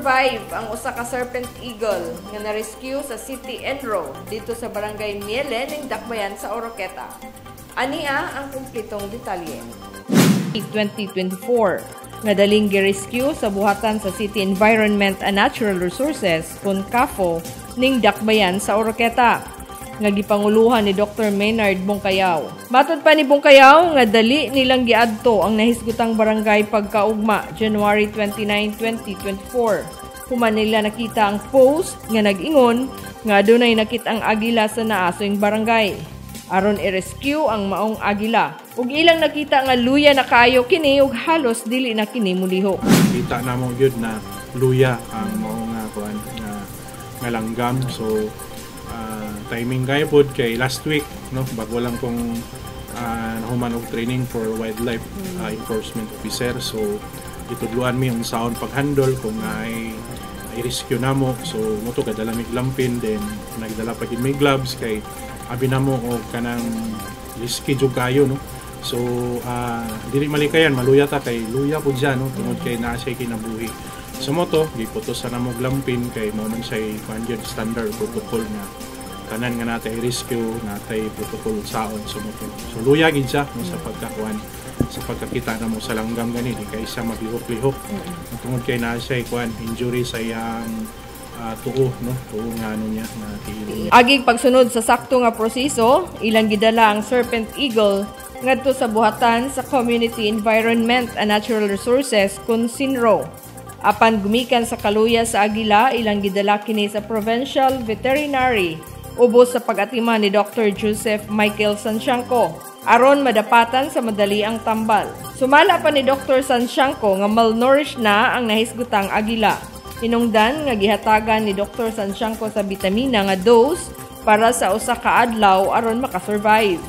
Nakasurvive ang usa ka serpent eagle nga na-rescue sa City Enro dito sa Barangay Miele ning Dakbayan sa Oroqueta. Ania ang kumpletong detalye. 2024 nga daling gi-rescue sa buhatan sa City Environment and Natural Resources kun CAFO ning Dakbayan sa Oroqueta nga gipanguluhan ni Dr. Maynard Bongkayaw. Matod pa ni Bongkayaw nga dali nilang giadto ang nahisgutang barangay pagkaugma January 29, 2024. Human nila nakita ang post nga nag-ingon nga adunay nakitang agila sa naasoing barangay. Aron i-rescue ang maong agila. Ug ilang nakita nga luya na kaayo kini ug halos dili na kini mulihok. Kita na mo gyud na luya ang maong nga langgam. So timing kayo pod kay last week no bago lang kong nahuman og training for wildlife enforcement officer. So itudluan mi ang saon paghandle kung ay i-rescue namo. So moto kadala mi lampin then nagdala pa gid mi gloves kay abi namo og kanang risky jud kayo no. So dili malikayan maluya ta kay luya pud siya no tungod kay naa siya kinabuhi. So moto giputos sa namo lampin kay mo man siya standard protocol nga tanan nga natay rescue natay protocol saon sumuto. So luya gid siya no, sa pagkakuan sa pagkakita na mo sa langgam gani di kay siya maglihok-lihok tungod kay naa siya kuan injury sa iyang tuo no tuo nga ano niya na tiil. Agig pagsunod sa sakto nga proseso ilang gidala ang serpent eagle ngadto sa buhatan sa Community Environment and Natural Resources kun CINRO. Apan gumikan sa kaluya sa agila ilang gidala kini sa Provincial Veterinary ubos sa pag-atiman ni Dr. Joseph Michael Santiangco aron madapatan sa madali ang tambal. Sumala pa ni Dr. Santiangco nga malnourished na ang nahisgutang agila. Hinungdan nga gihatagan ni Dr. Santiangco sa bitamina nga dose para sa usa ka adlaw aron makasurvive.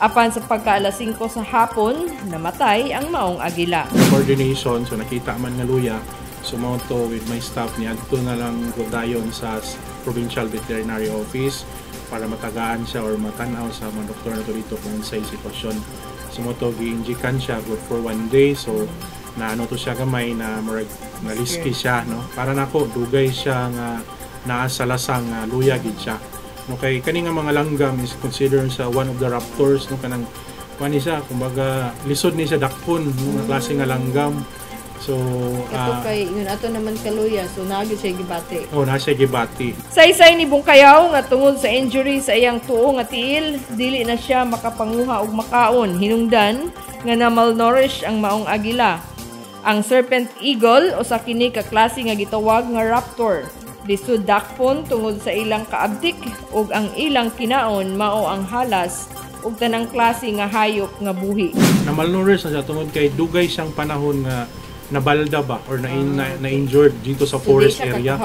Apan sa pagka-alas 5 sa hapon, namatay ang maong agila. Coordination, so nakita man nga luya, sumonto with my staff niya adto na lang dayon sa Provincial Veterinary Office para matagaan siya or matanaw sa mga doktor na dito kung sa sitwasyon. Sumonto gi-injikan siya good for 1 day, so naano to siya gamay na risky siya no. Para nako dugay siya nga naa sa lasang luya gid siya. No kay kani nga mga langgam is considered sa one of the raptors no kanang kani siya kumbaga lisod ni siya dakpon no klase nga langgam. So ito kay yun ato naman kaluya so naagi siya gibati. Oh na siya gibati. Saysay ni Bongkayaw nga tungod sa injury sa iyang tuo nga tiil dili na siya makapanguha og makaon hinungdan nga na malnourished ang maong agila. Ang serpent eagle o sa kini ka klase nga gitawag nga raptor. Lisod dakpon tungod sa ilang kaabtik ug ang ilang kinaon mao ang halas ug tanang klase nga hayop nga buhi. Na malnourished na siya tungod kay dugay siyang panahon nga nabalda ba or na-injured dito sa forest area.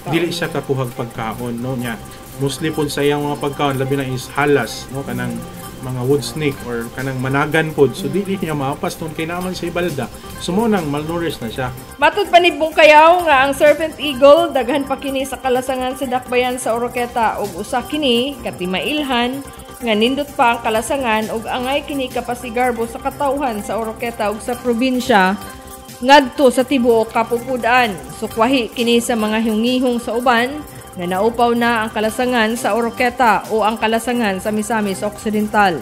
Dili siya kakuhag pagkaon no nya. Mostly pod sa iyang mga pagkaon labi na is halas no kanang mga wood snake or kanang managan pod. So dili niya maapas tungod kay naman sa ibalda. Sumunang malnourished na siya. Matud pa ni Bongkayaw nga ang serpent eagle daghan pa kini sa kalasangan sa Dakbayan sa Oroqueta ug usa kini katimailhan nga nindot pa ang kalasangan ug angay kini kapasigarbo sa katawhan sa Oroqueta ug sa probinsya ngadto sa tibuok Kapupudan. Sukwahi kini sa mga hungihong sa uban nga naupaw na ang kalasangan sa Oroqueta o ang kalasangan sa Misamis Occidental.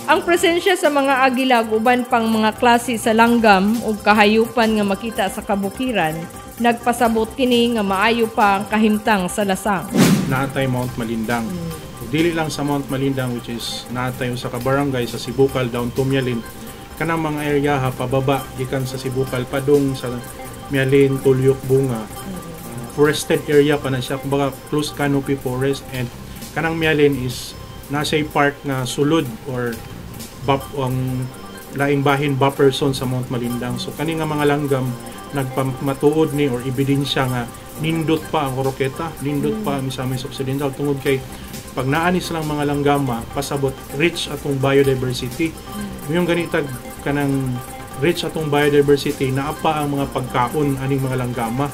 Ang presensya sa mga agilag uban pang mga klase sa langgam ug kahayupan nga makita sa kabukiran nagpasabot kini nga maayo pa ang kahimtang sa lasang. Naatay Mount Malindang. Dili lang sa Mount Malindang which is naatay sa kabarangay sa Sibukal down to Mialin. Kanang mga area ha pababa gikan sa Sibukal padung sa Mialin, Tulyok, Bunga. Forested area pa na siya kumbaga close canopy forest and kanang Mialin is nasa park na sulod or ang laing bahin buffer zone sa Mount Malindang. So kani nga mga langgam nagpamatuod ni or ebidensya nga nindot pa ang Oroqueta, nindot pa ang Misamis Occidental tungod kay pag naanis lang mga langgama pasabot rich atong biodiversity. Yung ganitag kanang rich atong biodiversity naapa ang mga pagkaon aning mga langgama.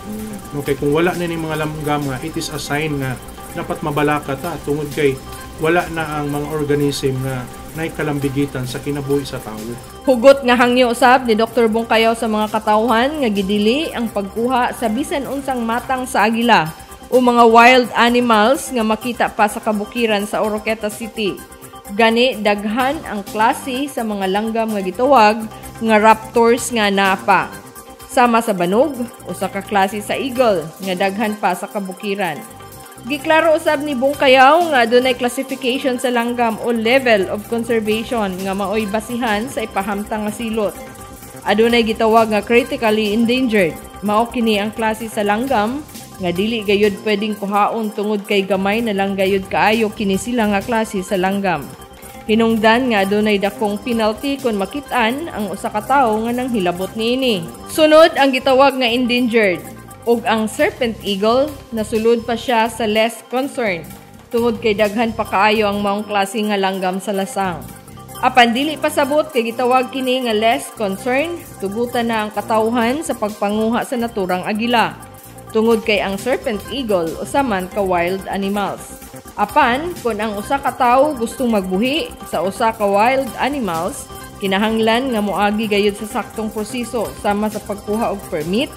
Okay, kung wala na ning mga langgama, it is a sign nga dapat mabalaka ta tungod kay wala na ang mga organism nga na kalambigitan sa kinabuhi sa tao. Hugot nga hangyo usab ni Dr. Bongkayaw sa mga katawhan nga gidili ang pagkuha sa bisan unsang matang sa agila o mga wild animals nga makita pa sa kabukiran sa Oroqueta City. Gani daghan ang klase sa mga langgam nga gitawag nga raptors nga napa. Sama sa banog, usa ka klase sa eagle nga daghan pa sa kabukiran. Giklaro usab ni Bongkayaw nga adunay classification sa langgam o level of conservation nga maoy basihan sa ipahamtang nga silot. Adunay gitawag nga critically endangered. Mao kini ang klase sa langgam nga dili gayud pwedeng kuhaon tungod kay gamay na lang gayud kaayo kini sila nga klase sa langgam. Hinungdan nga adunay dakong penalty kung makit-an ang usa ka tawo nga nanghilabot niini. Sunod ang gitawag nga endangered ug ang serpent eagle nasulod pa siya sa less concern tungod kay daghan pa kaayo ang maong klase nga langgam sa lasang. Apan dili pasabot kay gitawag kini nga less concern, tugutan na ang katawhan sa pagpanguha sa naturang agila tungod kay ang serpent eagle usa man ka wild animals. Apan, kung ang usa ka tawo gustong magbuhi sa usa ka wild animals, kinahanglan nga moagi gayud sa saktong proseso sama sa pagkuha og permit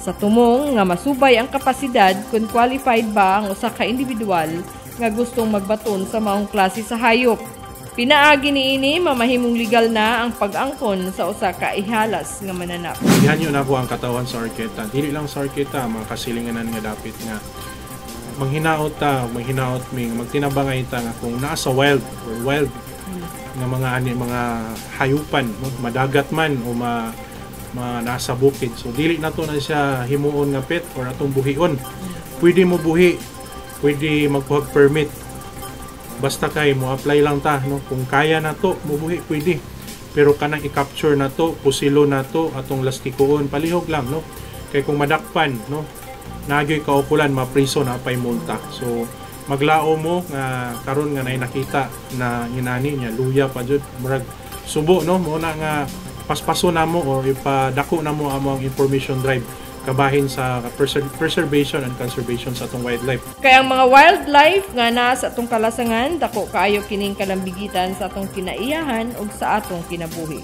sa tumong nga masubay ang kapasidad kung qualified ba ang usa ka individual nga gustong magbaton sa maong klase sa hayop. Pinaagi niini mamahimong legal na ang pag-angkon sa usa ka ihalas nga mananap. Yan na po ang katawan sa Oroqueta. Dili lang sa Oroqueta, mga kasilinganan nga dapit nga manghinaot ming magtinabangay ta nga kung nasa wild nga mga hayupan, no? Madagat man o nasa bukid. So dili na to na siya himuon nga pet or atong buhion. Pwede mo buhi, pwede magkuha permit. Basta kay mo apply lang ta, no? Kung kaya na to, mo buhi pwede. Pero kanang i-capture na to, pusilo na to atong lastikoon, palihog lang, no? Kay kung madakpan, no? Nagyoy kaukulan, mapriso na pay multa. So maglao mo nga karon nga nay nakita na inani niya luya pa jud murag subo, no? Mo na nga paspaso na mo or ipadako na mo among information drive kabahin sa preservation and conservation sa atong wildlife. Kaya ang mga wildlife nga naa sa atong kalasangan dako kaayo kining kalambigitan sa atong kinaiyahan ug sa atong kinabuhi.